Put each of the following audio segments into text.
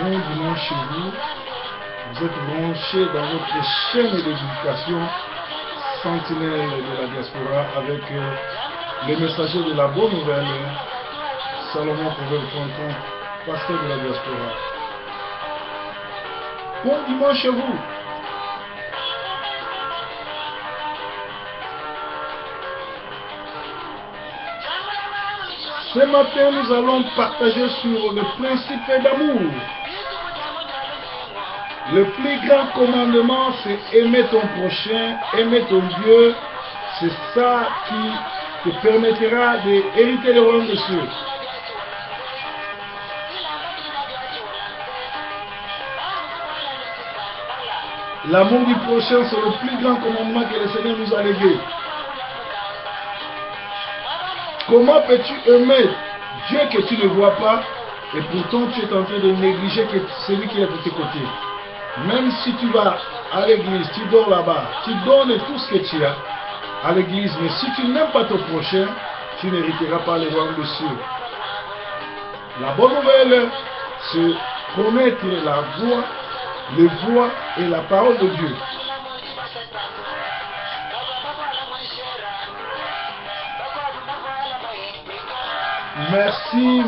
Bon dimanche chez vous. Vous êtes branchés dans votre chaîne d'éducation Sentinelle de la diaspora avec les messagers de la bonne nouvelle, Salomon Proverbe 30, pasteur de la diaspora. Bon dimanche chez vous. Ce matin, nous allons partager sur le principe d'amour. Le plus grand commandement, c'est aimer ton prochain, aimer ton Dieu. C'est ça qui te permettra d'hériter le royaume des cieux. L'amour du prochain, c'est le plus grand commandement que le Seigneur nous a légué. Comment peux-tu aimer Dieu que tu ne vois pas et pourtant tu es en train de négliger celui qui est de tes côtés? Même si tu vas à l'église, tu dors là-bas, tu donnes tout ce que tu as à l'église, mais si tu n'aimes pas ton prochain, tu n'hériteras pas le royaume des cieux. La bonne nouvelle, c'est connaître la voix, les voix et la parole de Dieu. Merci.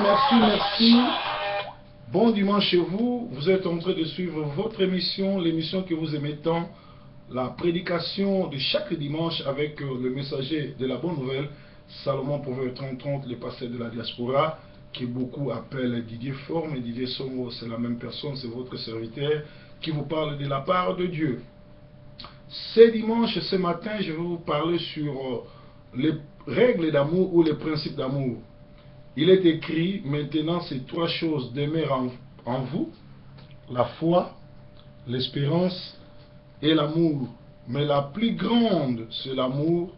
Bon dimanche chez vous. Vous êtes en train de suivre votre émission, l'émission que vous aimez tant, la prédication de chaque dimanche avec le messager de la bonne nouvelle, Salomon Proverbe 30, le pasteur de la diaspora, que beaucoup appellent Didier Forme et Didier Songo. C'est la même personne, c'est votre serviteur qui vous parle de la part de Dieu. Ce dimanche, ce matin, je vais vous parler sur les règles d'amour ou les principes d'amour. Il est écrit, maintenant, ces trois choses demeurent en vous, la foi, l'espérance et l'amour. Mais la plus grande, c'est l'amour.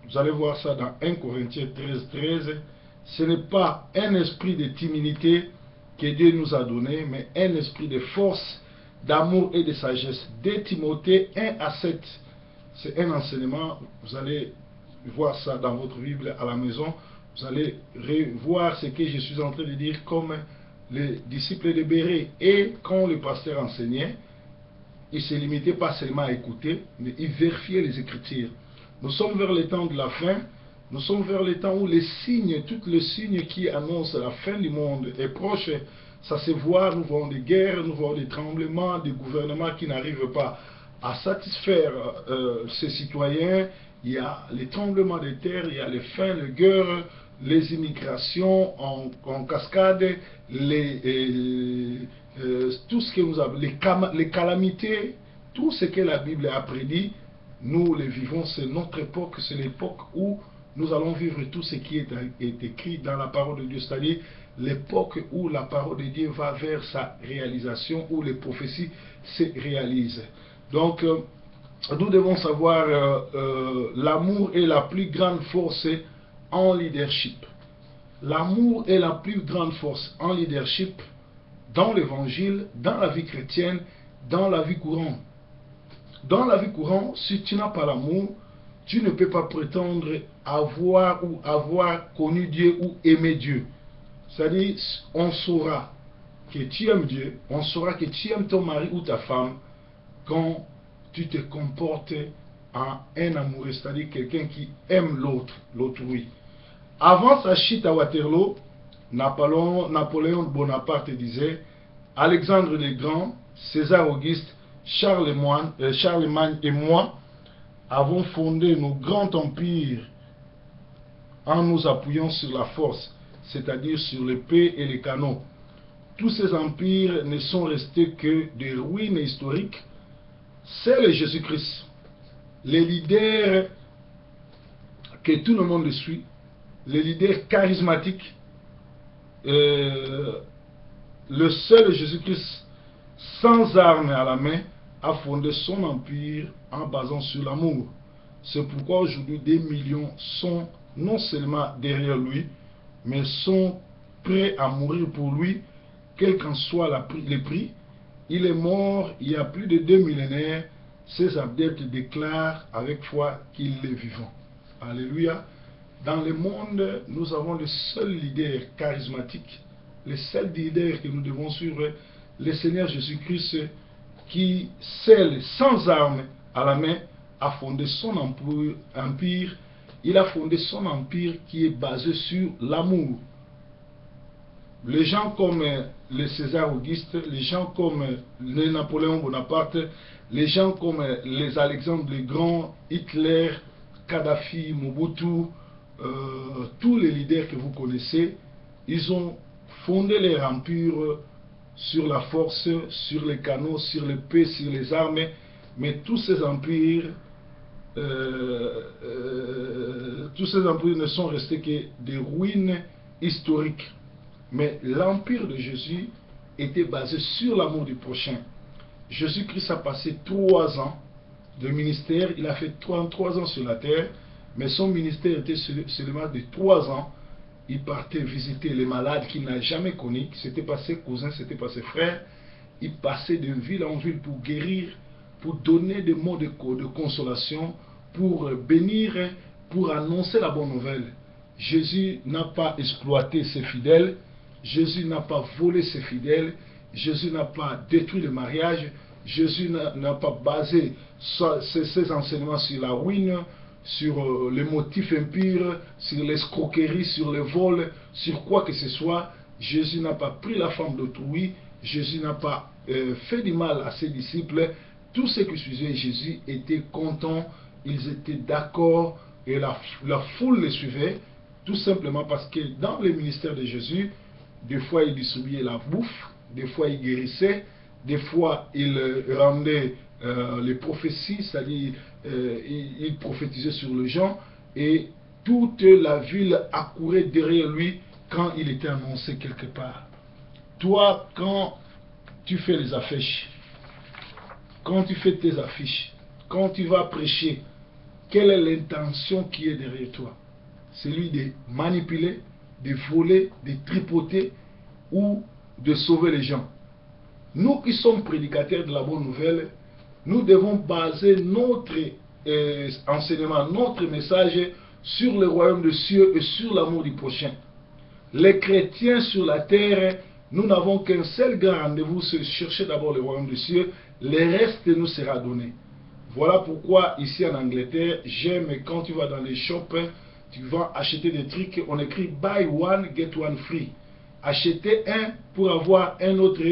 Vous allez voir ça dans 1 Corinthiens 13. Ce n'est pas un esprit de timidité que Dieu nous a donné, mais un esprit de force, d'amour et de sagesse. 2 Timothée 1-7. C'est un enseignement, vous allez voir ça dans votre Bible à la maison. Vous allez revoir ce que je suis en train de dire comme les disciples de Bérée. Et quand le pasteur enseignait, il ne se limitait pas seulement à écouter, mais il vérifiait les Écritures. Nous sommes vers le temps de la fin. Nous sommes vers le temps où les signes, tous les signes qui annoncent la fin du monde est proche. Ça se voit, nous voyons des guerres, nous voyons des tremblements, des gouvernements qui n'arrivent pas à satisfaire ses citoyens. Il y a les tremblements de terre, il y a les faim, les guerres, les immigrations en cascade, tout ce que nous avons, les calamités, tout ce que la Bible a prédit, nous les vivons, c'est notre époque, c'est l'époque où nous allons vivre tout ce qui est écrit dans la parole de Dieu, c'est-à-dire l'époque où la parole de Dieu va vers sa réalisation, où les prophéties se réalisent. Donc, nous devons savoir l'amour est la plus grande force en leadership. L'amour est la plus grande force en leadership dans l'évangile, dans la vie chrétienne, dans la vie courante. Dans la vie courante, si tu n'as pas l'amour, tu ne peux pas prétendre avoir connu Dieu ou aimer Dieu. C'est-à-dire, on saura que tu aimes Dieu, on saura que tu aimes ton mari ou ta femme quand tu te comportes en un amoureux, c'est-à-dire quelqu'un qui aime l'autrui. Avant sa chute à Waterloo, Napoléon Bonaparte disait: Alexandre le Grand, César Auguste, Charlemagne et moi avons fondé nos grands empires en nous appuyant sur la force, c'est-à-dire sur l'épée et les canons. Tous ces empires ne sont restés que des ruines historiques. C'est le Jésus-Christ, le leader que tout le monde suit, le leader charismatique, le seul Jésus-Christ sans armes à la main a fondé son empire en basant sur l'amour. C'est pourquoi aujourd'hui des millions sont non seulement derrière lui, mais sont prêts à mourir pour lui, quel qu'en soit le prix. Il est mort il y a plus de 2 millénaires. Ses adeptes déclarent avec foi qu'il est vivant. Alléluia. Dans le monde, nous avons le seul leader charismatique, les seuls leaders que nous devons suivre, le Seigneur Jésus-Christ, qui, seul, sans armes à la main, a fondé son empire. Il a fondé son empire qui est basé sur l'amour. Les gens comme les César Auguste, les gens comme les Napoléon Bonaparte, les gens comme les Alexandre le Grand, Hitler, Kadhafi, Mobutu, tous les leaders que vous connaissez, ils ont fondé leur empire sur la force, sur les canons, sur l'épée, sur les armes, mais tous ces empires ne sont restés que des ruines historiques. Mais l'empire de Jésus était basé sur l'amour du prochain. Jésus-Christ a passé 3 ans de ministère, il a fait 33 ans sur la terre, mais son ministère était seulement de 3 ans. Il partait visiter les malades qu'il n'a jamais connus, ce n'était pas ses cousins, ce n'était pas ses frères. Il passait de ville en ville pour guérir, pour donner des mots de consolation, pour bénir, pour annoncer la bonne nouvelle. Jésus n'a pas exploité ses fidèles, Jésus n'a pas volé ses fidèles, Jésus n'a pas détruit le mariage, Jésus n'a pas basé ses enseignements sur la ruine, sur les motifs impurs, sur l'escroquerie, sur le vol, sur quoi que ce soit. Jésus n'a pas pris la forme d'autrui, Jésus n'a pas fait du mal à ses disciples. Tous ceux qui suivaient Jésus étaient contents, ils étaient d'accord, et la foule les suivait, tout simplement parce que dans le ministère de Jésus, des fois il distribuait la bouffe, des fois il guérissait, des fois il rendait les prophéties, c'est-à-dire il prophétisait sur les gens, et toute la ville accourait derrière lui quand il était annoncé quelque part. Toi, quand tu fais les affiches, quand tu fais tes affiches, quand tu vas prêcher, quelle est l'intention qui est derrière toi? Celui de manipuler, de voler, de tripoter ou de sauver les gens. Nous qui sommes prédicateurs de la bonne nouvelle, nous devons baser notre enseignement, notre message sur le royaume de Dieu et sur l'amour du prochain. Les chrétiens sur la terre, nous n'avons qu'un seul grand rendez-vous, c'est chercher d'abord le royaume de Dieu, le reste nous sera donné. Voilà pourquoi ici en Angleterre, j'aime quand tu vas dans les shops, tu vas acheter des trucs, on écrit buy one, get one free. Acheter un pour avoir un autre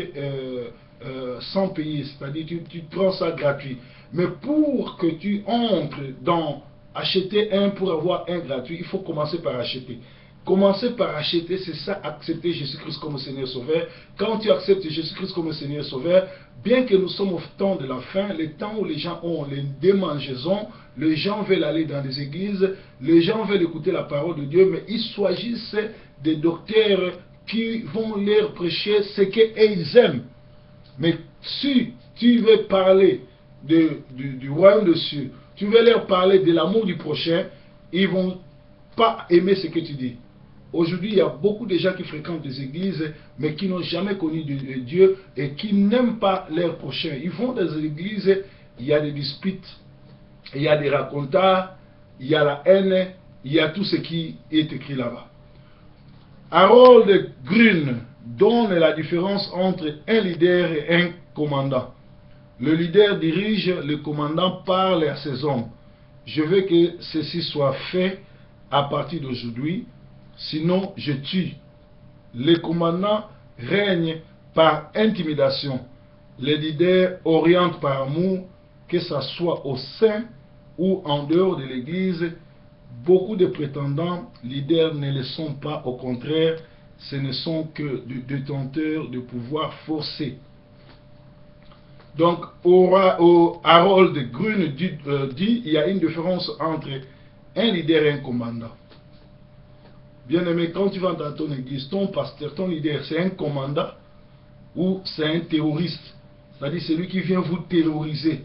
sans payer, c'est-à-dire tu prends ça gratuit. Mais pour que tu entres dans acheter un pour avoir un gratuit, il faut commencer par acheter. Commencer par acheter, c'est ça, accepter Jésus-Christ comme Seigneur Sauveur. Quand tu acceptes Jésus-Christ comme Seigneur Sauveur, bien que nous sommes au temps de la fin, le temps où les gens ont les démangeaisons, les gens veulent aller dans les églises, les gens veulent écouter la parole de Dieu, mais il s'agisse des docteurs qui vont leur prêcher ce qu'ils aiment. Mais si tu veux parler du royaume de Dieu, tu veux leur parler de l'amour du prochain, ils ne vont pas aimer ce que tu dis. Aujourd'hui, il y a beaucoup de gens qui fréquentent des églises, mais qui n'ont jamais connu Dieu et qui n'aiment pas leur prochain. Ils vont dans les églises, il y a des disputes, il y a des racontards, il y a la haine, il y a tout ce qui est écrit là-bas. Harold Grün donne la différence entre un leader et un commandant. Le leader dirige, le commandant parle à ses hommes. Je veux que ceci soit fait à partir d'aujourd'hui, sinon je tue. Le commandant règne par intimidation. Le leader oriente par amour, que ce soit au sein ou en dehors de l'église. Beaucoup de prétendants leaders ne le sont pas, au contraire, ce ne sont que des détenteurs de pouvoir forcés. Donc, Harold Grün dit il y a une différence entre un leader et un commandant. Bien-aimé, quand tu vas dans ton église, ton pasteur, ton leader, c'est un commandant ou c'est un terroriste. C'est-à-dire celui qui vient vous terroriser.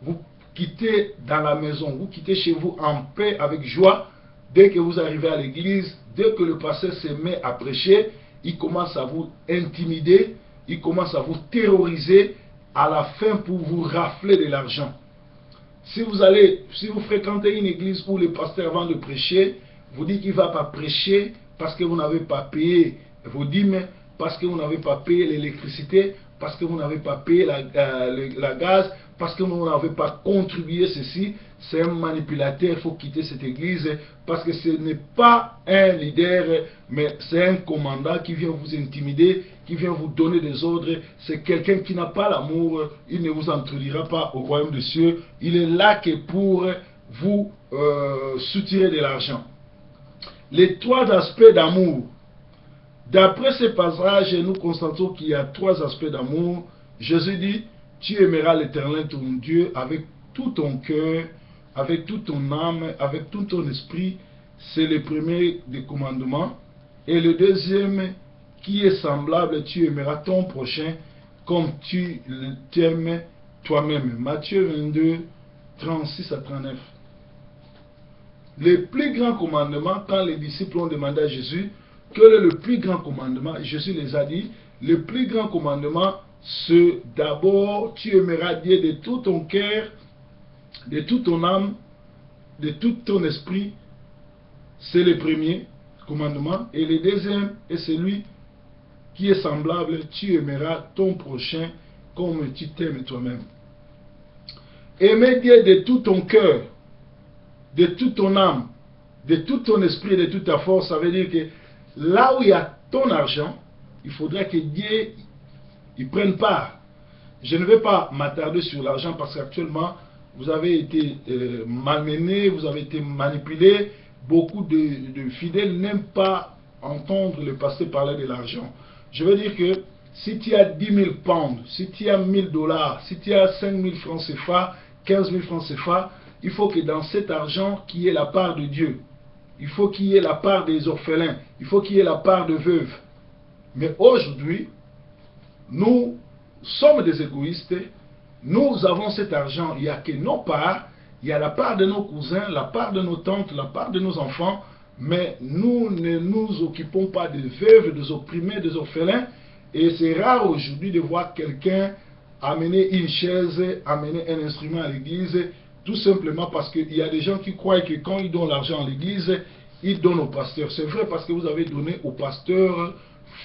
Vous quittez dans la maison, vous quittez chez vous en paix, avec joie. Dès que vous arrivez à l'église, dès que le pasteur se met à prêcher, il commence à vous intimider, il commence à vous terroriser, à la fin pour vous rafler de l'argent. Si vous fréquentez une église où le pasteur, avant de prêcher, vous dit qu'il ne va pas prêcher parce que vous n'avez pas payé vos dîmes, parce que vous n'avez pas payé l'électricité, parce que vous n'avez pas payé la gaz, parce que vous n'avez pas contribué ceci. C'est un manipulateur, il faut quitter cette église, parce que ce n'est pas un leader, mais c'est un commandant qui vient vous intimider, qui vient vous donner des ordres. C'est quelqu'un qui n'a pas l'amour, il ne vous introduira pas au royaume des cieux. Il est là que pour vous soutirer de l'argent. Les trois aspects d'amour. D'après ce passage, nous constatons qu'il y a trois aspects d'amour. Jésus dit, tu aimeras l'Éternel ton Dieu avec tout ton cœur, avec toute ton âme, avec tout ton esprit. C'est le premier des commandements. Et le deuxième, qui est semblable, tu aimeras ton prochain comme tu t'aimes toi-même. Matthieu 22, 36 à 39. Le plus grand commandement, quand les disciples ont demandé à Jésus, quel est le plus grand commandement? Jésus les a dit, le plus grand commandement, c'est d'abord, tu aimeras Dieu de tout ton cœur, de toute ton âme, de tout ton esprit. C'est le premier commandement. Et le deuxième est celui qui est semblable, tu aimeras ton prochain comme tu t'aimes toi-même. Aimer Dieu de tout ton cœur, de toute ton âme, de tout ton esprit, de toute ta force, ça veut dire que là où il y a ton argent, il faudrait que Dieu y prenne part. Je ne vais pas m'attarder sur l'argent parce qu'actuellement, vous avez été malmenés, vous avez été manipulés. Beaucoup de fidèles n'aiment pas entendre le pasteur parler de l'argent. Je veux dire que si tu as 10 000 pounds, si tu as 1000 dollars, si tu as 5 000 francs CFA, 15 000 francs CFA, il faut que dans cet argent, qu'il y ait la part de Dieu. Il faut qu'il y ait la part des orphelins. Il faut qu'il y ait la part de veuves. Mais aujourd'hui, nous sommes des égoïstes. Nous avons cet argent. Il n'y a que nos parts. Il y a la part de nos cousins, la part de nos tantes, la part de nos enfants. Mais nous ne nous occupons pas des veuves, des opprimés, des orphelins. Et c'est rare aujourd'hui de voir quelqu'un amener une chaise, amener un instrument à l'église. Tout simplement parce qu'il y a des gens qui croient que quand ils donnent l'argent à l'église, ils donnent au pasteur. C'est vrai parce que vous avez donné au pasteur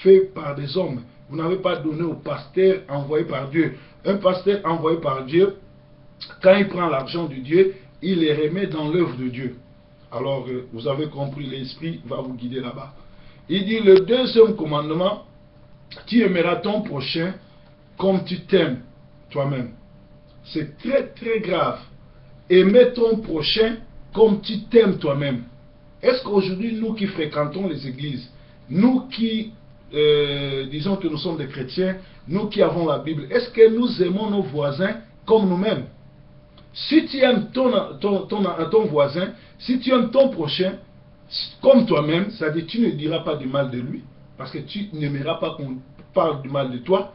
fait par des hommes. Vous n'avez pas donné au pasteur envoyé par Dieu. Un pasteur envoyé par Dieu, quand il prend l'argent de Dieu, il les remet dans l'œuvre de Dieu. Alors, vous avez compris, l'Esprit va vous guider là-bas. Il dit, le deuxième commandement, tu aimeras ton prochain comme tu t'aimes toi-même. C'est très très grave. Aimer ton prochain comme tu t'aimes toi-même. Est-ce qu'aujourd'hui, nous qui fréquentons les églises, nous qui, disons que nous sommes des chrétiens, nous qui avons la Bible, est-ce que nous aimons nos voisins comme nous-mêmes? Si tu aimes ton voisin, si tu aimes ton prochain comme toi-même, c'est-à-dire tu ne diras pas du mal de lui, parce que tu n'aimeras pas qu'on parle du mal de toi,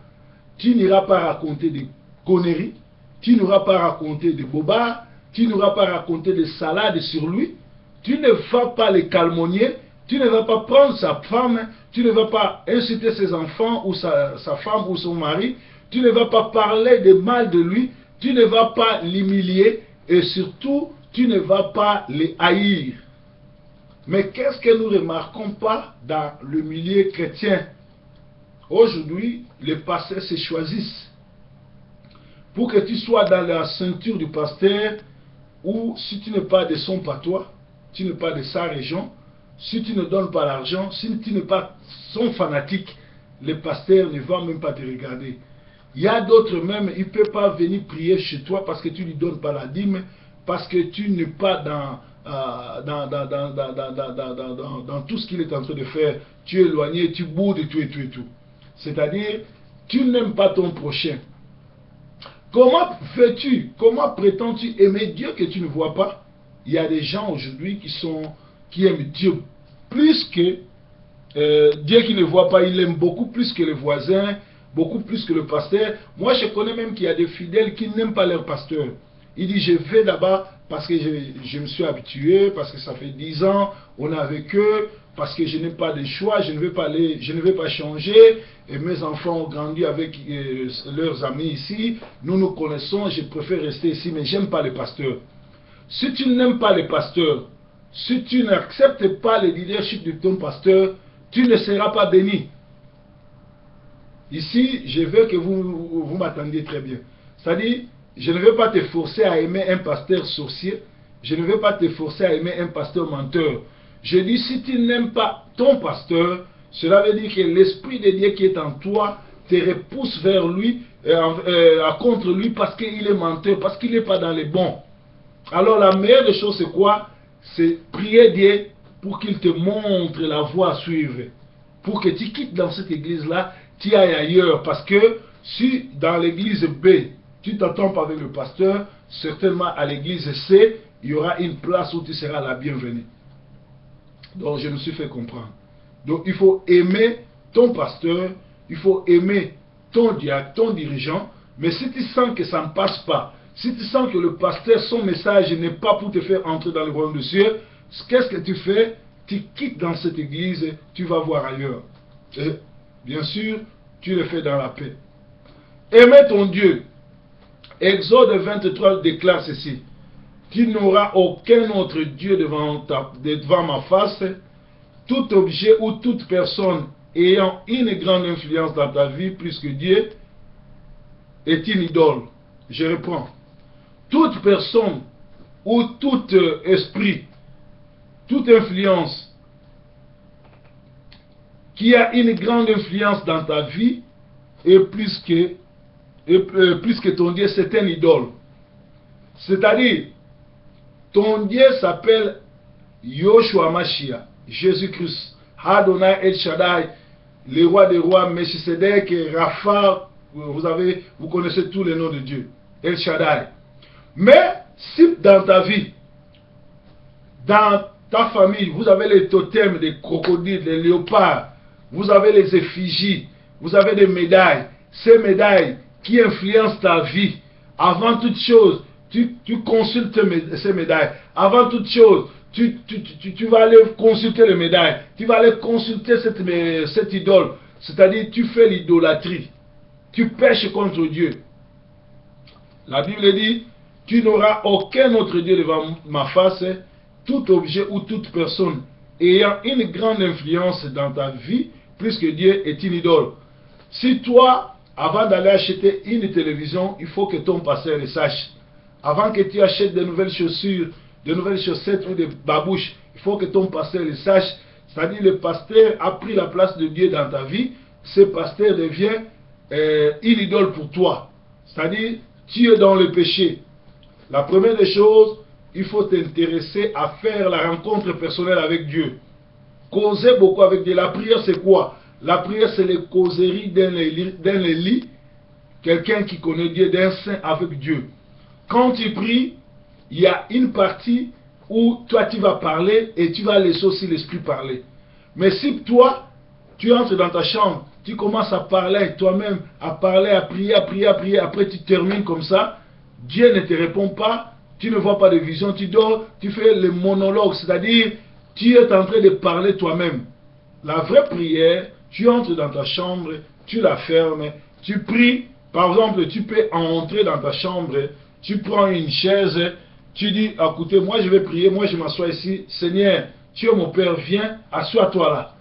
tu n'iras pas raconter des conneries, tu n'auras pas raconter des bobards, tu n'auras pas raconter des salades sur lui, tu ne vas pas les calomnier, tu ne vas pas prendre sa femme, tu ne vas pas insulter ses enfants ou sa femme ou son mari, tu ne vas pas parler de mal de lui, tu ne vas pas l'humilier et surtout, tu ne vas pas les haïr. Mais qu'est-ce que nous ne remarquons pas dans le milieu chrétien? Aujourd'hui, les pasteurs se choisissent. Pour que tu sois dans la ceinture du pasteur, ou si tu n'es pas de son patois, tu n'es pas de sa région, si tu ne donnes pas l'argent, si tu n'es pas son fanatique, le pasteur ne va même pas te regarder. Il y a d'autres même, il ne peut pas venir prier chez toi parce que tu ne lui donnes pas la dîme, parce que tu n'es pas dans tout ce qu'il est en train de faire. Tu es éloigné, tu boudes et tout et tout et tout. C'est-à-dire, tu n'aimes pas ton prochain. Comment fais-tu, comment prétends-tu aimer Dieu que tu ne vois pas? Il y a des gens aujourd'hui qui aiment Dieu plus que Dieu qui ne voit pas. Ils l'aiment beaucoup plus que les voisins, beaucoup plus que le pasteur. Moi, je connais même qu'il y a des fidèles qui n'aiment pas leur pasteur. Il dit, je vais là-bas parce que je me suis habitué, parce que ça fait 10 ans, on est avec eux, parce que je n'ai pas de choix, je ne vais pas changer. Et mes enfants ont grandi avec leurs amis ici. Nous nous connaissons, je préfère rester ici, mais j'aime pas les pasteurs. Si tu n'aimes pas les pasteurs, si tu n'acceptes pas le leadership de ton pasteur, tu ne seras pas béni. Ici, je veux que vous m'attendiez très bien. C'est-à-dire, je ne veux pas te forcer à aimer un pasteur sorcier. Je ne veux pas te forcer à aimer un pasteur menteur. Je dis, si tu n'aimes pas ton pasteur, cela veut dire que l'Esprit de Dieu qui est en toi te repousse vers lui, contre lui, parce qu'il est menteur, parce qu'il n'est pas dans les bons. Alors la meilleure des choses, c'est quoi? C'est prier Dieu pour qu'il te montre la voie à suivre. Pour que tu quittes dans cette église-là, tu ailles ailleurs. Parce que si dans l'église B, tu t'entends pas avec le pasteur, certainement à l'église C, il y aura une place où tu seras la bienvenue. Donc je me suis fait comprendre. Donc il faut aimer ton pasteur, il faut aimer ton diacre, ton dirigeant. Mais si tu sens que ça ne passe pas, si tu sens que le pasteur, son message n'est pas pour te faire entrer dans le royaume des cieux, qu'est-ce que tu fais? Tu quittes dans cette église, tu vas voir ailleurs. Et bien sûr, tu le fais dans la paix. Aimer ton Dieu. Exode 23 déclare ceci. Tu n'auras aucun autre Dieu devant ma face. Tout objet ou toute personne ayant une grande influence dans ta vie plus que Dieu est une idole. Je reprends. Toute personne ou tout esprit, toute influence qui a une grande influence dans ta vie et plus que ton Dieu, c'est un idole. C'est-à-dire, ton Dieu s'appelle Yoshua Mashiach, Jésus-Christ, Adonai El Shaddai, le roi des rois, Melchisedec, Rapha, vous connaissez tous les noms de Dieu, El Shaddai. Mais si dans ta vie, dans ta famille, vous avez les totems des crocodiles, des léopards, vous avez les effigies, vous avez des médailles, ces médailles qui influencent ta vie, avant toute chose, tu consultes ces médailles. Avant toute chose, tu vas aller consulter les médailles. Tu vas aller consulter cette idole. C'est-à-dire, tu fais l'idolâtrie. Tu pèches contre Dieu. La Bible dit, tu n'auras aucun autre Dieu devant ma face. Tout objet ou toute personne ayant une grande influence dans ta vie, plus que Dieu, est une idole. Si toi, avant d'aller acheter une télévision, il faut que ton pasteur le sache. Avant que tu achètes de nouvelles chaussures, de nouvelles chaussettes ou des babouches, il faut que ton pasteur le sache. C'est-à-dire le pasteur a pris la place de Dieu dans ta vie. Ce pasteur devient une idole pour toi. C'est-à-dire, tu es dans le péché. La première des choses, il faut t'intéresser à faire la rencontre personnelle avec Dieu. Causer beaucoup avec Dieu. La prière, c'est quoi? La prière, c'est les causeries dans les lits. Quelqu'un qui connaît Dieu, d'un saint avec Dieu. Quand tu pries, il y a une partie où toi tu vas parler et tu vas laisser aussi l'esprit parler. Mais si toi, tu entres dans ta chambre, tu commences à parler avec toi-même, à parler, à prier, après tu termines comme ça, Dieu ne te répond pas, tu ne vois pas de vision, tu dors, tu fais le monologue, c'est-à-dire tu es en train de parler toi-même. La vraie prière, tu entres dans ta chambre, tu la fermes, tu pries. Par exemple, tu peux entrer dans ta chambre, tu prends une chaise, tu dis, écoutez, moi je vais prier, moi je m'assois ici, Seigneur, tu es mon Père, viens, assois-toi là.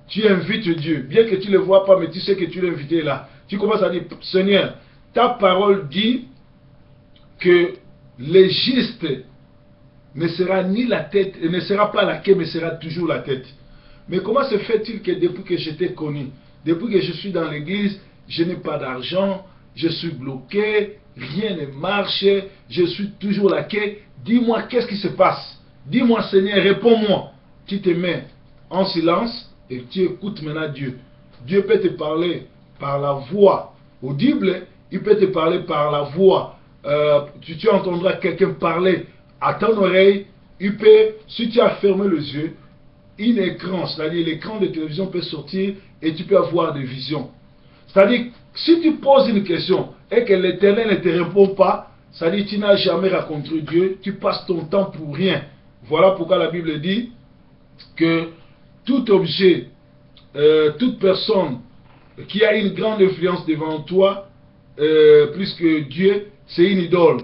Tu invites Dieu, bien que tu ne le vois pas, mais tu sais que tu l'as invité là. Tu commences à dire, Seigneur, ta parole dit que le juste ne sera ni la tête, ne sera pas la queue, mais sera toujours la tête. Mais comment se fait-il que depuis que je t'ai connu, depuis que je suis dans l'église, je n'ai pas d'argent, je suis bloqué, rien ne marche, je suis toujours la queue. Dis-moi, qu'est-ce qui se passe? Dis-moi, Seigneur, réponds-moi. Tu te mets en silence et tu écoutes maintenant Dieu. Dieu peut te parler par la voix audible, il peut te parler par la voix. Tu entendras quelqu'un parler à ton oreille. Il peut, si tu as fermé les yeux, un écran, c'est-à-dire l'écran de télévision peut sortir et tu peux avoir des visions. C'est-à-dire, si tu poses une question et que l'Éternel ne te répond pas, c'est-à-dire que tu n'as jamais rencontré Dieu, tu passes ton temps pour rien. Voilà pourquoi la Bible dit que tout objet, toute personne qui a une grande influence devant toi, plus que Dieu, c'est une idole.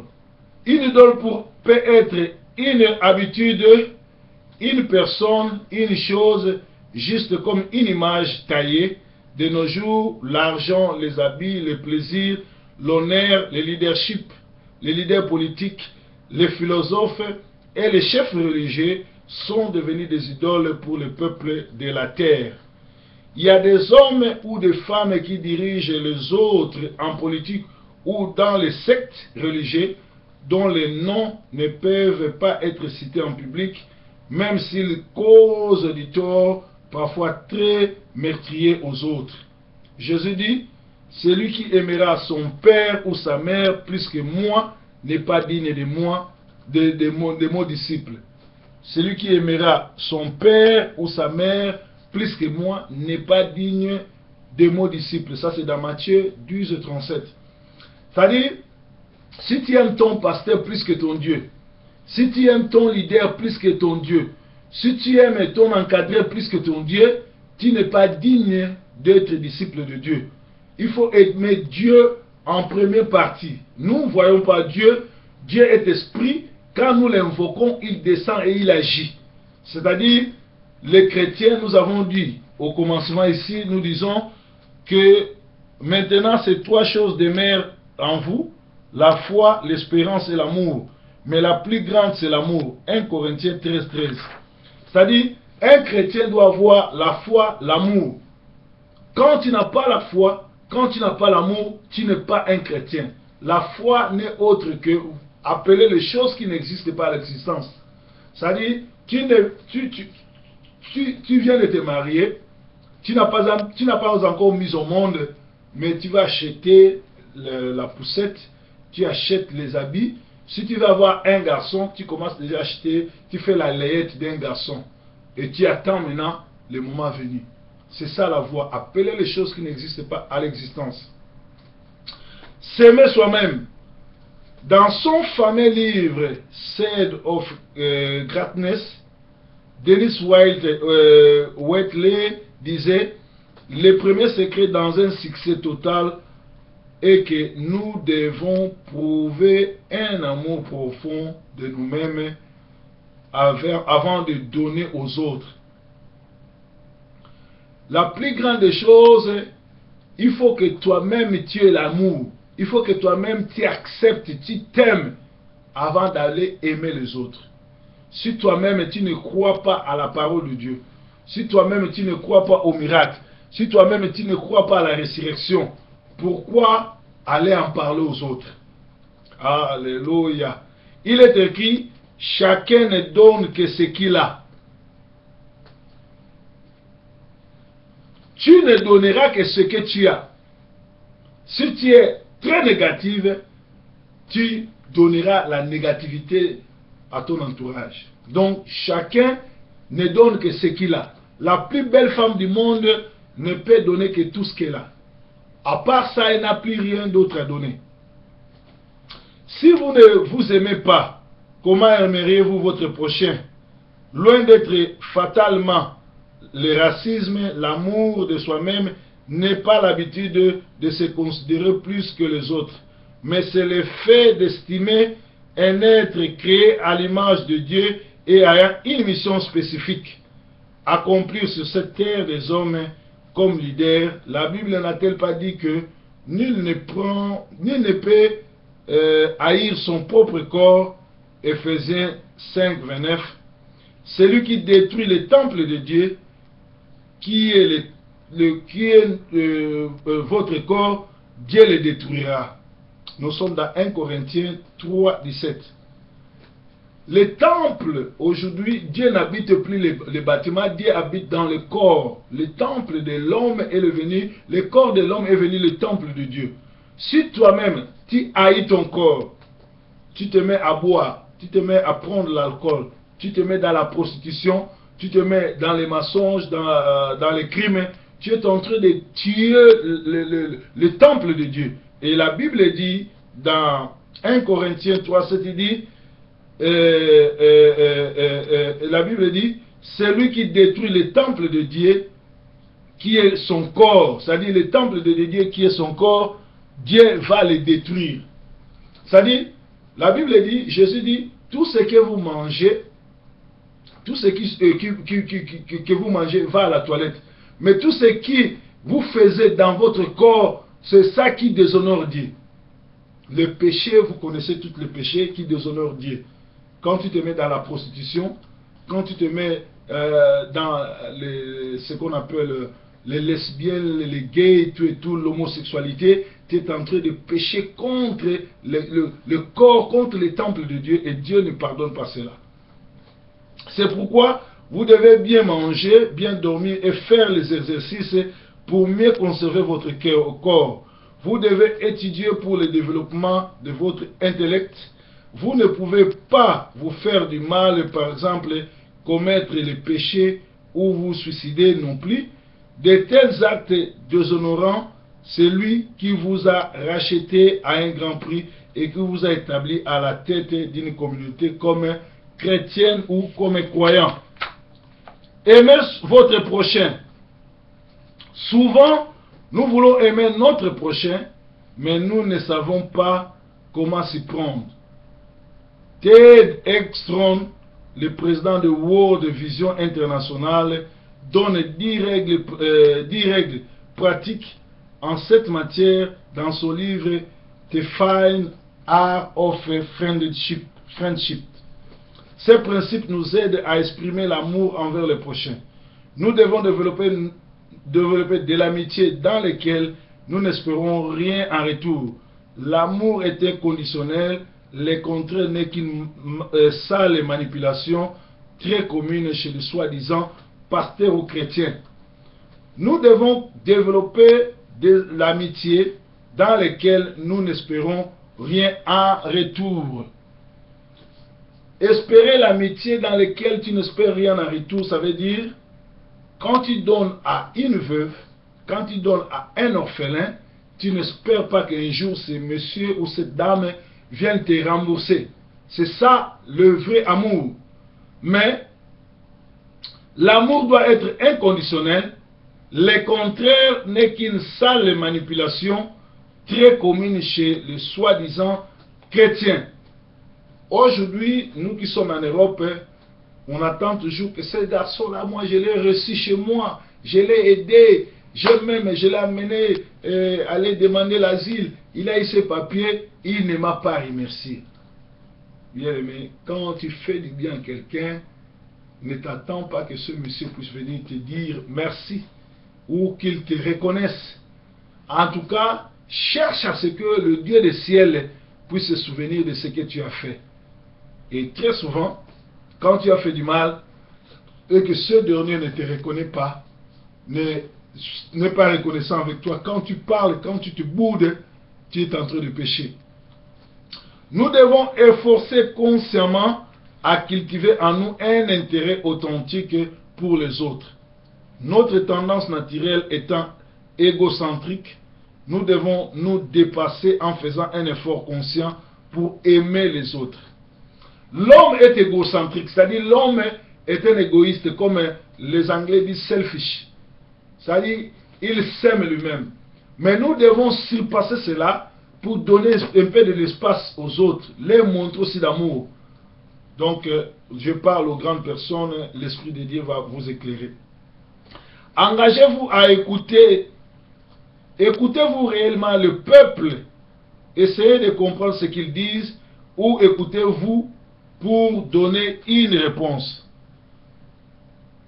Une idole peut être une habitude, une personne, une chose, juste comme une image taillée De nos jours, l'argent, les habits, les plaisirs, l'honneur, le leadership, les leaders politiques, les philosophes et les chefs religieux sont devenus des idoles pour le peuple de la terre. Il y a des hommes ou des femmes qui dirigent les autres en politique ou dans les sectes religieuses dont les noms ne peuvent pas être cités en public, même s'ils causent du tort parfois très meurtrier aux autres. Jésus dit, celui qui aimera son père ou sa mère plus que moi n'est pas digne de moi, de mon disciple. Celui qui aimera son père ou sa mère plus que moi n'est pas digne de mon disciple. Ça c'est dans Matthieu 12, 37. C'est-à-dire, si tu aimes ton pasteur plus que ton Dieu, si tu aimes ton leader plus que ton Dieu, si tu aimes ton encadré plus que ton Dieu, tu n'es pas digne d'être disciple de Dieu. Il faut aimer Dieu en première partie. Nous ne voyons pas Dieu. Dieu est esprit. Quand nous l'invoquons, il descend et il agit. C'est-à-dire, les chrétiens, nous avons dit au commencement ici, nous disons que maintenant ces trois choses demeurent en vous, la foi, l'espérance et l'amour. Mais la plus grande, c'est l'amour. 1 Corinthiens 13, 13. C'est-à-dire, un chrétien doit avoir la foi, l'amour. Quand tu n'as pas la foi, quand tu n'as pas l'amour, tu n'es pas un chrétien. La foi n'est autre que appeler les choses qui n'existent pas à l'existence. C'est-à-dire, tu viens de te marier, tu n'as pas encore mis au monde, mais tu vas acheter la poussette, tu achètes les habits. Si tu veux avoir un garçon, tu commences déjà à acheter, tu fais la layette d'un garçon. Et tu attends maintenant le moment venu. C'est ça la voie. Appeler les choses qui n'existent pas à l'existence. S'aimer soi-même. Dans son fameux livre, Seed of Greatness, Dennis Whiteley disait, le premier secret dans un succès total est que nous devons prouver un amour profond de nous-mêmes avant de donner aux autres. La plus grande chose, il faut que toi-même tu aies l'amour. Il faut que toi-même tu acceptes, tu t'aimes avant d'aller aimer les autres. Si toi-même tu ne crois pas à la parole de Dieu, si toi-même tu ne crois pas au miracle, si toi-même tu ne crois pas à la résurrection, pourquoi aller en parler aux autres? Alléluia. Il est écrit, chacun ne donne que ce qu'il a. Tu ne donneras que ce que tu as. Si tu es très négative, tu donneras la négativité à ton entourage. Donc, chacun ne donne que ce qu'il a. La plus belle femme du monde ne peut donner que tout ce qu'elle a. À part ça, elle n'a plus rien d'autre à donner. Si vous ne vous aimez pas, comment aimeriez-vous votre prochain? Loin d'être fatalement le racisme, l'amour de soi-même n'est pas l'habitude de se considérer plus que les autres, mais c'est le fait d'estimer un être créé à l'image de Dieu et ayant une mission spécifique, accomplir sur cette terre des hommes comme leader. La Bible n'a-t-elle pas dit que nul ne peut haïr son propre corps? Ephésiens 5, 29. Celui qui détruit le temple de Dieu, qui est votre corps, Dieu le détruira. Nous sommes dans 1 Corinthiens 3, 17. Les temples, aujourd'hui, Dieu n'habite plus les bâtiments, Dieu habite dans le corps. Le temple de l'homme est venu, le corps de l'homme est venu le temple de Dieu. Si toi-même, tu haïs ton corps, tu te mets à boire, tu te mets à prendre l'alcool, tu te mets dans la prostitution, tu te mets dans les mensonges, dans les crimes, tu es en train de tuer le temple de Dieu. Et la Bible dit, dans 1 Corinthiens 3, 7, il dit, la Bible dit, celui qui détruit le temple de Dieu, qui est son corps, c'est-à-dire le temple de Dieu qui est son corps, Dieu va le détruire. C'est-à-dire, la Bible dit, Jésus dit, tout ce que vous mangez, tout ce que vous mangez va à la toilette. Mais tout ce qui vous faites dans votre corps, c'est ça qui déshonore Dieu. Le péché, vous connaissez tous les péchés qui déshonorent Dieu. Quand tu te mets dans la prostitution, quand tu te mets dans ce qu'on appelle les lesbiennes, les gays, tout et tout, l'homosexualité, tu es en train de pécher contre le corps, contre les temples de Dieu, et Dieu ne pardonne pas cela. C'est pourquoi vous devez bien manger, bien dormir et faire les exercices pour mieux conserver votre corps. Vous devez étudier pour le développement de votre intellect. Vous ne pouvez pas vous faire du mal, par exemple, commettre les péchés ou vous suicider non plus. De tels actes déshonorants, c'est lui qui vous a racheté à un grand prix et qui vous a établi à la tête d'une communauté comme chrétienne ou comme croyant. Aimez votre prochain. Souvent, nous voulons aimer notre prochain, mais nous ne savons pas comment s'y prendre. Ted Ekstrom, le président de World Vision International, donne 10 règles pratiques en cette matière dans son livre The Fine Art of Friendship. Ces principes nous aident à exprimer l'amour envers le prochain. Nous devons développer de l'amitié dans laquelle nous n'espérons rien en retour. L'amour est inconditionnel, le contraire n'est qu'une sale manipulation très commune chez les soi-disant pasteurs ou chrétiens. Nous devons développer de l'amitié dans laquelle nous n'espérons rien en retour. Espérer l'amitié dans laquelle tu n'espères rien en retour, ça veut dire quand tu donnes à une veuve, quand tu donnes à un orphelin, tu n'espères pas qu'un jour ce monsieur ou cette dame vienne te rembourser. C'est ça le vrai amour. Mais l'amour doit être inconditionnel. Le contraire n'est qu'une sale manipulation très commune chez les soi-disant chrétiens. Aujourd'hui, nous qui sommes en Europe, on attend toujours que ce garçon-là, moi je l'ai reçu chez moi, je l'ai aidé, je l'ai amené aller demander l'asile, il a eu ses papiers, il ne m'a pas remercié. Bien aimé, quand tu fais du bien à quelqu'un, ne t'attends pas que ce monsieur puisse venir te dire merci ou qu'il te reconnaisse. En tout cas, cherche à ce que le Dieu des ciels puisse se souvenir de ce que tu as fait. Et très souvent, quand tu as fait du mal et que ce dernier ne te reconnaît pas, n'est pas reconnaissant avec toi, quand tu parles, quand tu te boudes, tu es en train de pécher. Nous devons efforcer consciemment à cultiver en nous un intérêt authentique pour les autres. Notre tendance naturelle étant égocentrique, nous devons nous dépasser en faisant un effort conscient pour aimer les autres. L'homme est égocentrique, c'est-à-dire l'homme est un égoïste, comme les Anglais disent selfish. C'est-à-dire, il s'aime lui-même. Mais nous devons surpasser cela pour donner un peu de l'espace aux autres, les montrer aussi d'amour. Donc, je parle aux grandes personnes, l'Esprit de Dieu va vous éclairer. Engagez-vous à écouter. Écoutez-vous réellement le peuple. Essayez de comprendre ce qu'ils disent, ou écoutez-vous pour donner une réponse.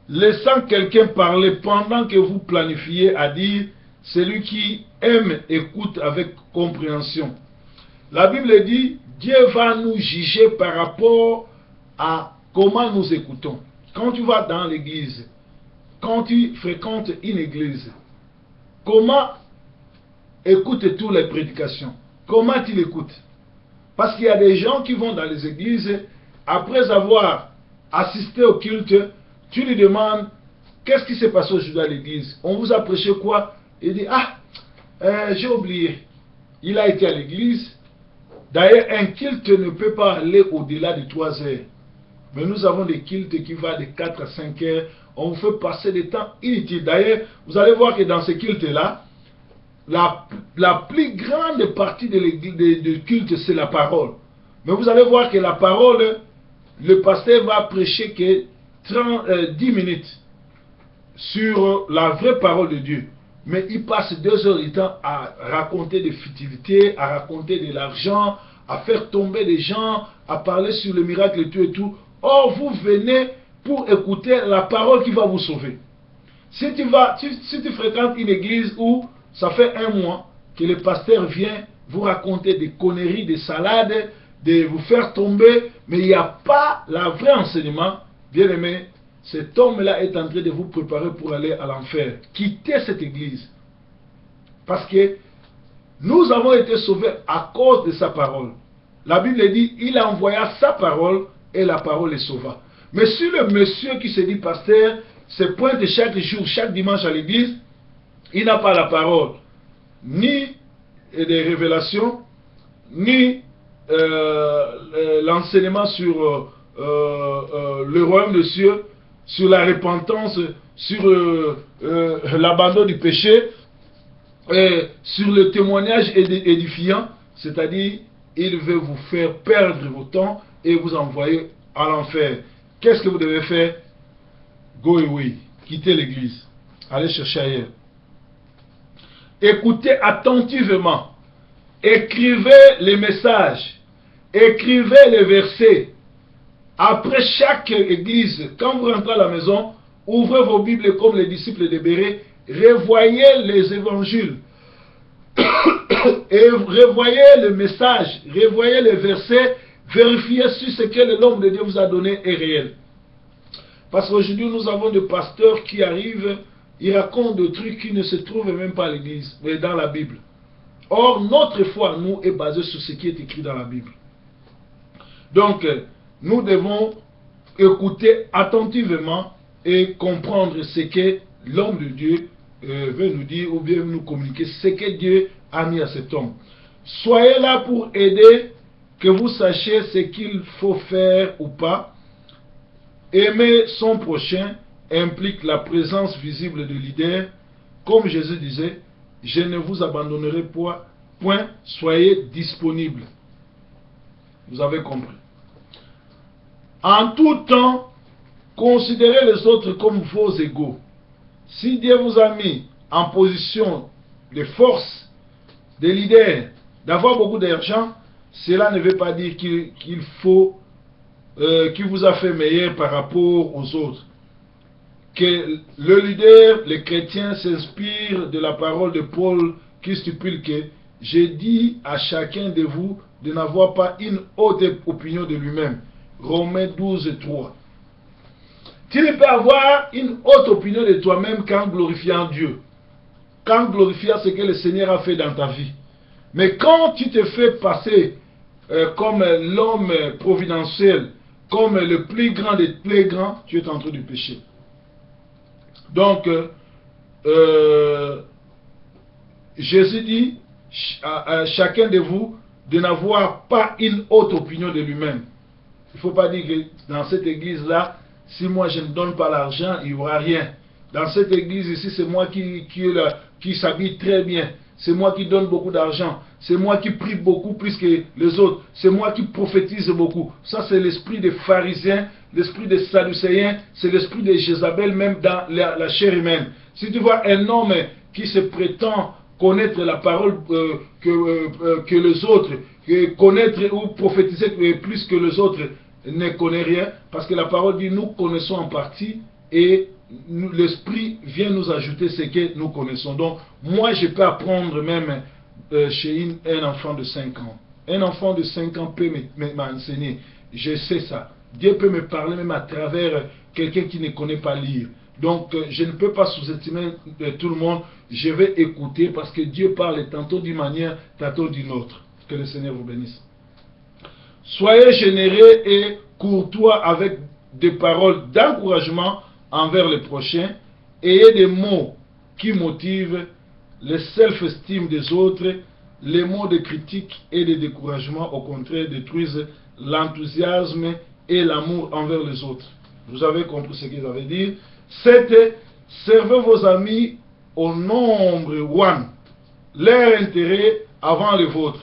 Laissant quelqu'un parler pendant que vous planifiez à dire, celui qui aime écoute avec compréhension. La Bible dit, Dieu va nous juger par rapport à comment nous écoutons. Quand tu vas dans l'église, quand tu fréquentes une église, comment écoutes-tu les prédications? Comment tu l'écoutes? Parce qu'il y a des gens qui vont dans les églises, après avoir assisté au culte, tu lui demandes, qu'est-ce qui s'est passé aujourd'hui à l'église? On vous a prêché quoi? Il dit, j'ai oublié. Il a été à l'église. D'ailleurs, un culte ne peut pas aller au-delà de 3 heures. Mais nous avons des cultes qui vont de 4 à 5 heures. On vous fait passer des temps inutiles. D'ailleurs, vous allez voir que dans ces cultes-là, la plus grande partie de culte, c'est la parole. Mais vous allez voir que la parole, le pasteur va prêcher que 10 minutes sur la vraie parole de Dieu. mais ils passent 2 heures du temps à raconter des futilités, à raconter de l'argent, à faire tomber les gens, à parler sur le miracle et tout et tout. Or, vous venez pour écouter la parole qui va vous sauver. Si tu fréquentes une église où ça fait 1 mois que le pasteur vient vous raconter des conneries, des salades, de vous faire tomber, mais il n'y a pas la vraie enseignement, bien aimé, cet homme-là est en train de vous préparer pour aller à l'enfer. Quittez cette église. Parce que nous avons été sauvés à cause de sa parole. La Bible dit, il a envoyé sa parole et la parole les sauva. Mais si le monsieur qui se dit pasteur se pointe chaque jour, chaque dimanche à l'église, il n'a pas la parole, ni des révélations, ni l'enseignement sur le royaume de Dieu, sur la repentance, sur l'abandon du péché, sur le témoignage édifiant, c'est-à-dire il veut vous faire perdre votre temps et vous envoyer à l'enfer. Qu'est-ce que vous devez faire? Go away, quittez l'église, allez chercher ailleurs. Écoutez attentivement, écrivez les messages, écrivez les versets. Après chaque église, quand vous rentrez à la maison, ouvrez vos Bibles comme les disciples de Béret, revoyez les évangiles, et revoyez le message, revoyez les versets, vérifiez si ce que l'homme de Dieu vous a donné est réel. Parce qu'aujourd'hui, nous avons des pasteurs qui arrivent, ils racontent des trucs qui ne se trouvent même pas à l'église, mais dans la Bible. Or, notre foi, nous, est basée sur ce qui est écrit dans la Bible. Donc, nous devons écouter attentivement et comprendre ce que l'homme de Dieu veut nous dire ou bien nous communiquer, ce que Dieu a mis à cet homme. Soyez là pour aider, que vous sachiez ce qu'il faut faire ou pas. Aimer son prochain implique la présence visible de leaders. Comme Jésus disait, je ne vous abandonnerai point, soyez disponibles. Vous avez compris. En tout temps, considérez les autres comme vos égaux. Si Dieu vous a mis en position de force, de leader, d'avoir beaucoup d'argent, cela ne veut pas dire qu'il vous a fait meilleur par rapport aux autres. Que le leader, les chrétiens, s'inspire de la parole de Paul qui stipule que j'ai dit à chacun de vous de n'avoir pas une haute opinion de lui-même. Romains 12, 3. Tu ne peux avoir une haute opinion de toi-même qu'en glorifiant Dieu, qu'en glorifiant ce que le Seigneur a fait dans ta vie. Mais quand tu te fais passer comme l'homme providentiel, comme le plus grand des plus grands, tu es en train de pécher. Donc, Jésus dit à chacun de vous de n'avoir pas une haute opinion de lui-même. Il ne faut pas dire que dans cette église-là, si moi je ne donne pas l'argent, il n'y aura rien. Dans cette église ici, c'est moi qui s'habille très bien. C'est moi qui donne beaucoup d'argent. C'est moi qui prie beaucoup plus que les autres. C'est moi qui prophétise beaucoup. Ça, c'est l'esprit des pharisiens, l'esprit des sadducéens, c'est l'esprit de Jézabel, même dans la chair humaine. Si tu vois un homme qui se prétend connaître la parole que les autres, connaître ou prophétiser plus que les autres, ne connaît rien, parce que la parole dit nous connaissons en partie et l'esprit vient nous ajouter ce que nous connaissons. Donc moi je peux apprendre même chez un enfant de 5 ans. Un enfant de 5 ans peut m'enseigner. Je sais ça. Dieu peut me parler même à travers quelqu'un qui ne connaît pas lire. Donc je ne peux pas sous-estimer tout le monde. Je vais écouter parce que Dieu parle tantôt d'une manière, tantôt d'une autre. Que le Seigneur vous bénisse. Soyez généreux et courtois avec des paroles d'encouragement envers les prochains. Ayez des mots qui motivent le self-esteem des autres. Les mots de critique et de découragement, au contraire, détruisent l'enthousiasme et l'amour envers les autres. Vous avez compris ce que j'avais dit. Servez vos amis au nombre one, leur intérêt avant le vôtre.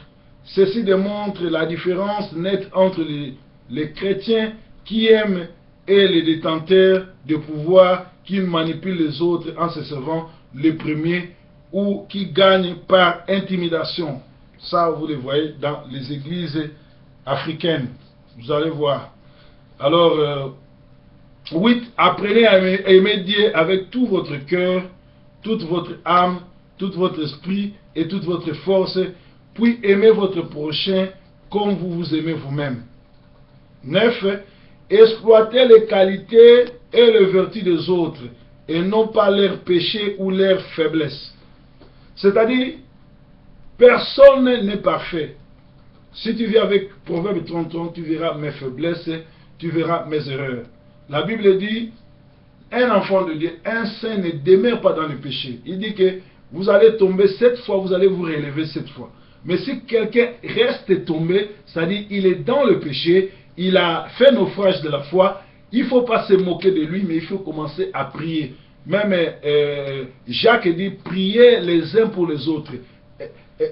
Ceci démontre la différence nette entre les chrétiens qui aiment et les détenteurs de pouvoir qui manipulent les autres en se servant les premiers ou qui gagnent par intimidation. Ça, vous les voyez dans les églises africaines. Vous allez voir. Alors, 8. Apprenez à aimer Dieu avec tout votre cœur, toute votre âme, tout votre esprit et toute votre force, puis aimez votre prochain comme vous vous aimez vous-même. 9. Exploitez les qualités et les vertus des autres et non pas leurs péchés ou leurs faiblesses. C'est-à-dire, personne n'est parfait. Si tu vis avec Proverbe 33, tu verras mes faiblesses, tu verras mes erreurs. La Bible dit, un enfant de Dieu, un saint ne demeure pas dans le péché. Il dit que vous allez tomber 7 fois, vous allez vous relever 7 fois. Mais si quelqu'un reste tombé, c'est-à-dire il est dans le péché, il a fait naufrage de la foi, il ne faut pas se moquer de lui, mais il faut commencer à prier. Même Jacques dit, priez les uns pour les autres,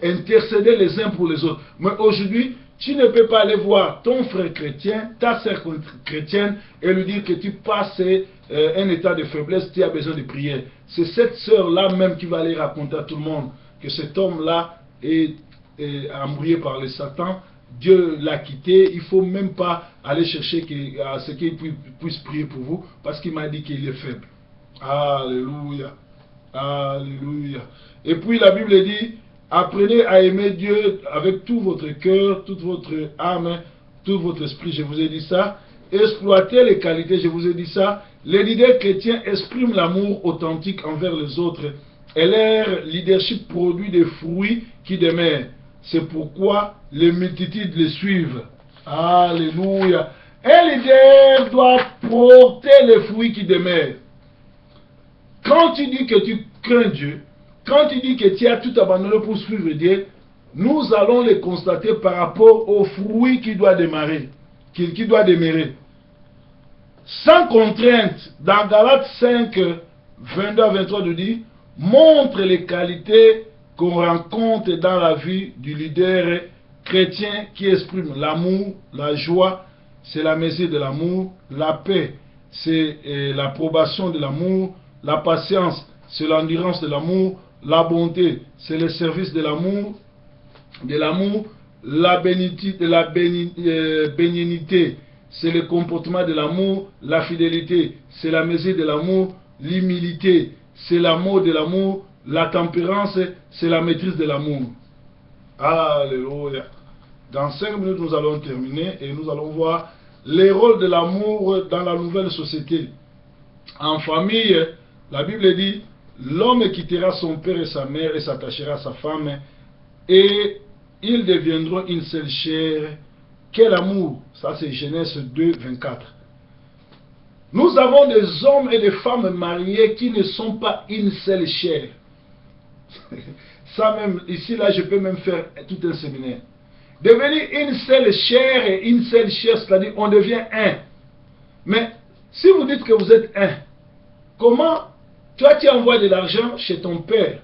intercéder les uns pour les autres. Mais aujourd'hui, tu ne peux pas aller voir ton frère chrétien, ta sœur chrétienne, et lui dire que tu passes un état de faiblesse, tu as besoin de prier. C'est cette sœur-là même qui va aller raconter à tout le monde que cet homme-là est embrouillé par le Satan. Dieu l'a quitté, il ne faut même pas aller chercher à ce qu'il puisse prier pour vous, parce qu'il m'a dit qu'il est faible. Alléluia. Alléluia. Et puis la Bible dit, apprenez à aimer Dieu avec tout votre cœur, toute votre âme, tout votre esprit. Je vous ai dit ça. Exploitez les qualités, je vous ai dit ça. Les leaders chrétiens expriment l'amour authentique envers les autres et leur leadership produit des fruits qui demeurent. C'est pourquoi les multitudes les suivent. Alléluia. Un leader doit porter les fruits qui demeurent. Quand tu dis que tu crains Dieu, quand tu dis que tu as tout abandonné pour suivre Dieu, nous allons les constater par rapport aux fruits qui doit demeurer. Sans contrainte, dans Galates 5, 22 à 23, nous dit, montre les qualités qu'on rencontre dans la vie du leader chrétien qui exprime l'amour, la joie, c'est la mesure de l'amour, la paix, c'est l'approbation de l'amour, la patience, c'est l'endurance de l'amour, la bonté, c'est le service de l'amour, la bénignité, c'est le comportement de l'amour, la fidélité, c'est la mesure de l'amour, l'humilité, c'est l'amour de l'amour, la tempérance, c'est la maîtrise de l'amour. Alléluia. Dans 5 minutes, nous allons terminer et nous allons voir les rôles de l'amour dans la nouvelle société. En famille, la Bible dit, l'homme quittera son père et sa mère et s'attachera à sa femme et ils deviendront une seule chair. Quel amour! Ça c'est Genèse 2, 24. Nous avons des hommes et des femmes mariés qui ne sont pas une seule chair. Ça même, ici là je peux même faire tout un séminaire. Devenir une seule chair et une seule chair, c'est-à-dire on devient un. Mais si vous dites que vous êtes un, comment toi tu envoies de l'argent chez ton père,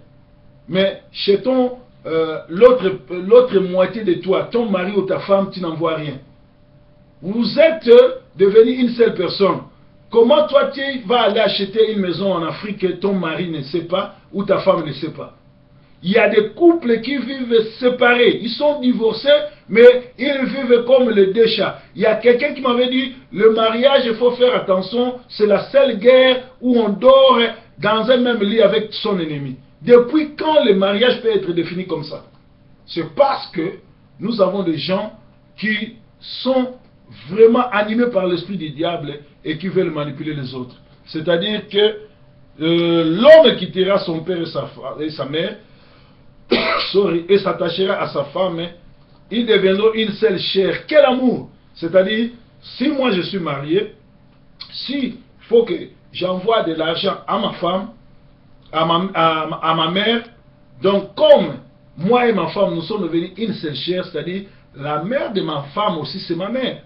mais chez ton l'autre moitié de toi, ton mari ou ta femme, tu n'envoies rien. Vous êtes devenu une seule personne. Comment toi tu vas aller acheter une maison en Afrique que ton mari ne sait pas ou ta femme ne sait pas? Il y a des couples qui vivent séparés. Ils sont divorcés, mais ils vivent comme les deux chats. Il y a quelqu'un qui m'avait dit, le mariage, il faut faire attention, c'est la seule guerre où on dort dans un même lit avec son ennemi. Depuis quand le mariage peut être défini comme ça? C'est parce que nous avons des gens qui sont vraiment animés par l'esprit du diable et qui veulent manipuler les autres. C'est-à-dire que l'homme quittera son père et sa mère, et s'attachera à sa femme, ils deviendront une seule chair. Quel amour! C'est-à-dire, si moi je suis marié, s'il faut que j'envoie de l'argent à ma femme, à ma mère, donc comme moi et ma femme nous sommes devenus une seule chair, c'est-à-dire la mère de ma femme aussi c'est ma mère.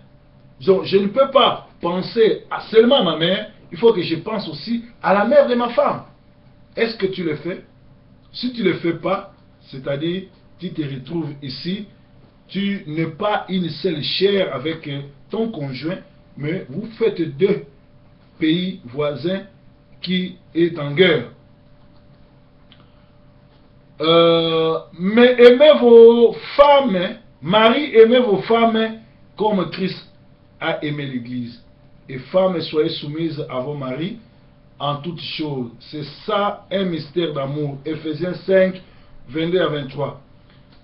Donc je ne peux pas penser seulement à ma mère, il faut que je pense aussi à la mère de ma femme. Est-ce que tu le fais? Si tu ne le fais pas, c'est-à-dire, tu te retrouves ici, tu n'es pas une seule chair avec ton conjoint, mais vous faites deux pays voisins qui est en guerre. Mais aimez vos femmes, Marie, aimez vos femmes comme Christ a aimé l'Église. Et femmes, soyez soumises à vos maris en toutes choses. C'est ça un mystère d'amour. Ephésiens 5, 22 à 23.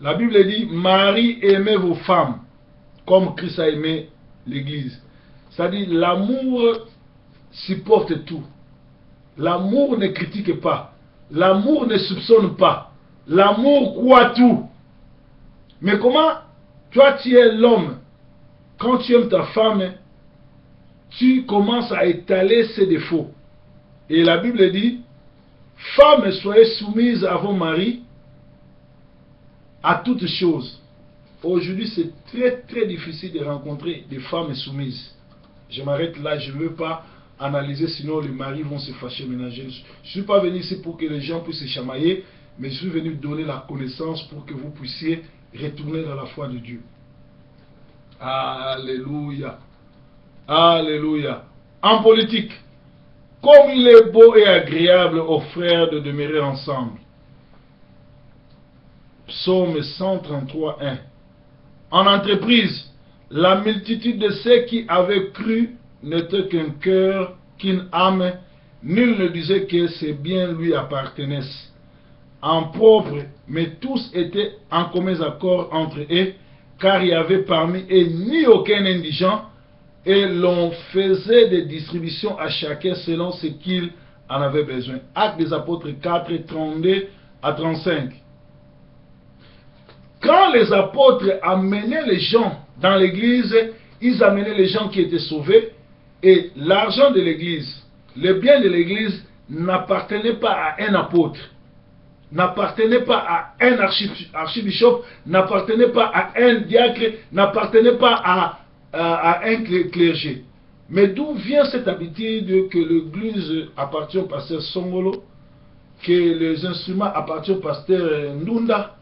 La Bible dit, Marie, aimez vos femmes comme Christ a aimé l'Église. C'est-à-dire, l'amour supporte tout. L'amour ne critique pas. L'amour ne soupçonne pas. L'amour croit tout. Mais comment, toi tu es l'homme, quand tu aimes ta femme, tu commences à étaler ses défauts. Et la Bible dit, femmes, soyez soumises à vos maris à toutes choses. Aujourd'hui, c'est très difficile de rencontrer des femmes soumises. Je m'arrête là, je ne veux pas analyser, sinon les maris vont se fâcher maintenant. Je ne suis pas venu ici pour que les gens puissent se chamailler, mais je suis venu donner la connaissance pour que vous puissiez retourner dans la foi de Dieu. Alléluia. Alléluia. En politique, comme il est beau et agréable aux frères de demeurer ensemble. Psaume 133, 1. En entreprise, la multitude de ceux qui avaient cru n'était qu'un cœur, qu'une âme. Nul ne disait que ses biens lui appartenaient. En propre, mais tous étaient en commun accord entre eux, car il y avait parmi eux ni aucun indigent, et l'on faisait des distributions à chacun selon ce qu'il en avait besoin. Actes des apôtres 4, 32 à 35. Quand les apôtres amenaient les gens dans l'église, ils amenaient les gens qui étaient sauvés, et l'argent de l'église, le bien de l'église n'appartenait pas à un apôtre, n'appartenait pas à un archibishop, n'appartenait pas à un diacre, n'appartenait pas à un clergé. Mais d'où vient cette habitude que l'église appartient au pasteur Songolo, que les instruments appartiennent au pasteur Ndunda,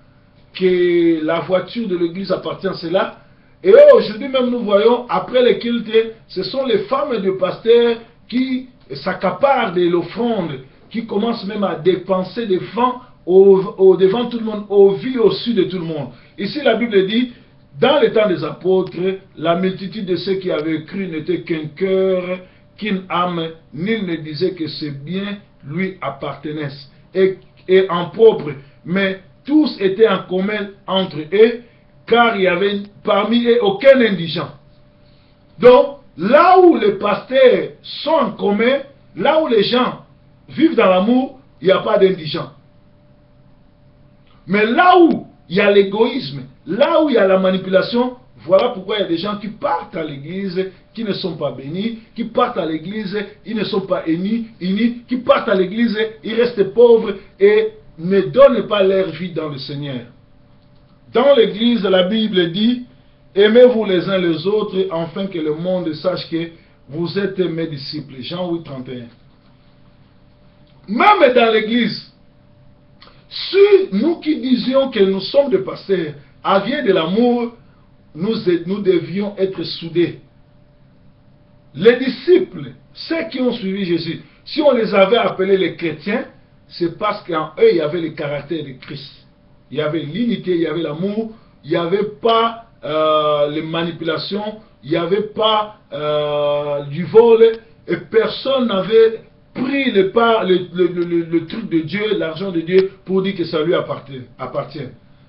que la voiture de l'église appartient à cela? Et aujourd'hui même nous voyons, après les cultes, ce sont les femmes de pasteurs qui s'accaparent de l'offrande, qui commencent même à dépenser devant tout le monde, au vu au-dessus de tout le monde. Ici la Bible dit, dans le temps des apôtres, la multitude de ceux qui avaient cru n'était qu'un cœur, qu'une âme, nul ne disait que ses biens lui appartenaient. Et en propre, mais tous étaient en commun entre eux, car il n'y avait parmi eux aucun indigent. Donc, là où les pasteurs sont en commun, là où les gens vivent dans l'amour, il n'y a pas d'indigents. Mais là où il y a l'égoïsme, là où il y a la manipulation, voilà pourquoi il y a des gens qui partent à l'église, qui ne sont pas bénis, qui partent à l'église, ils ne sont pas unis, qui partent à l'église, ils restent pauvres et ne donnent pas leur vie dans le Seigneur. Dans l'église, la Bible dit, aimez-vous les uns les autres, afin que le monde sache que vous êtes mes disciples. Jean 8, 31. Même dans l'église, si nous qui disions que nous sommes des pasteurs, avions de l'amour, nous devions être soudés. Les disciples, ceux qui ont suivi Jésus, si on les avait appelés les chrétiens, c'est parce qu'en eux, il y avait le caractère de Christ. Il y avait l'unité, il y avait l'amour, il n'y avait pas les manipulations, il n'y avait pas du vol, et personne n'avait pris le truc de Dieu, l'argent de Dieu, pour dire que ça lui appartient.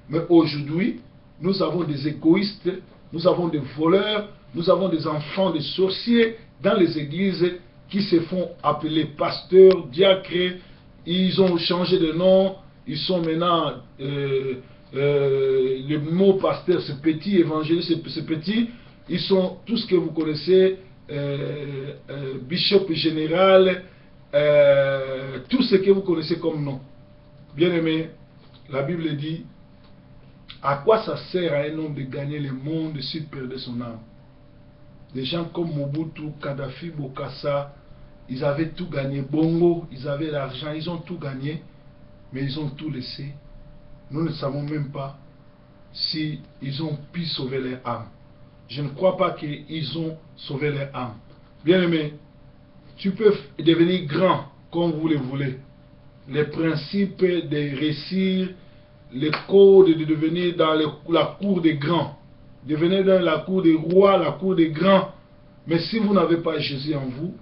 Mais aujourd'hui, nous avons des égoïstes, nous avons des voleurs, nous avons des enfants de sorciers dans les églises qui se font appeler pasteurs, diacres. Ils ont changé de nom, ils sont maintenant, le mot pasteur c'est petit, évangéliste c'est petit, ils sont tout ce que vous connaissez, bishop général, tout ce que vous connaissez comme nom. Bien aimé, la Bible dit, à quoi ça sert à un homme de gagner le monde s'il perdait son âme? Des gens comme Mobutu, Kadhafi, Bokassa, ils avaient tout gagné. Bongo, ils avaient l'argent, ils ont tout gagné, mais ils ont tout laissé. Nous ne savons même pas si ils ont pu sauver leur âme. Je ne crois pas qu'ils ont sauvé leur âme. Bien aimé, tu peux devenir grand comme vous le voulez. Les principes de réussir les codes de devenir dans la cour des grands. Devenir dans la cour des rois, la cour des grands. Mais si vous n'avez pas Jésus en vous,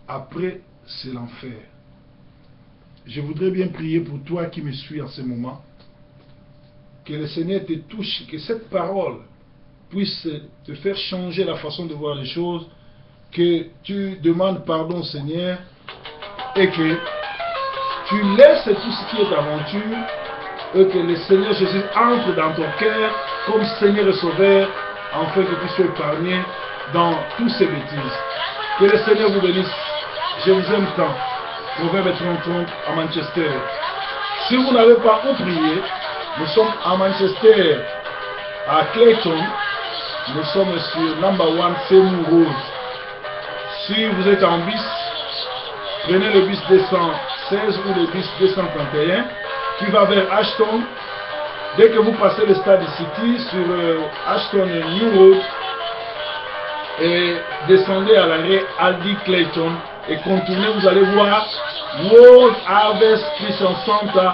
après, c'est l'enfer. Je voudrais bien prier pour toi qui me suis en ce moment. Que le Seigneur te touche, que cette parole puisse te faire changer la façon de voir les choses. Que tu demandes pardon au Seigneur et que tu laisses tout ce qui est aventure et que le Seigneur Jésus entre dans ton cœur comme Seigneur et Sauveur afin que tu sois épargné dans toutes ces bêtises. Que le Seigneur vous bénisse. Je vous aime tant. Proverbe 30 à Manchester. Si vous n'avez pas où prier, nous sommes à Manchester, à Clayton. Nous sommes sur number 1 Seymour Road. Si vous êtes en bus, prenez le bus 216 ou le bus 231 qui va vers Ashton. Dès que vous passez le stade City sur Ashton New Road et descendez à l'arrêt Aldi Clayton et contournez, vous allez voir World Harvest Christian Center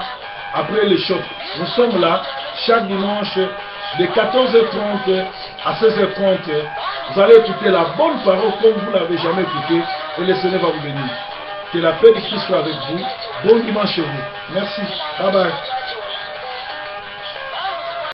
après le shop. Nous sommes là chaque dimanche de 14h30 à 16h30. Vous allez écouter la bonne parole comme vous ne l'avez jamais écouté et le Seigneur va vous bénir. Que la paix de Christ soit avec vous. Bon dimanche chez vous. Merci. Bye bye.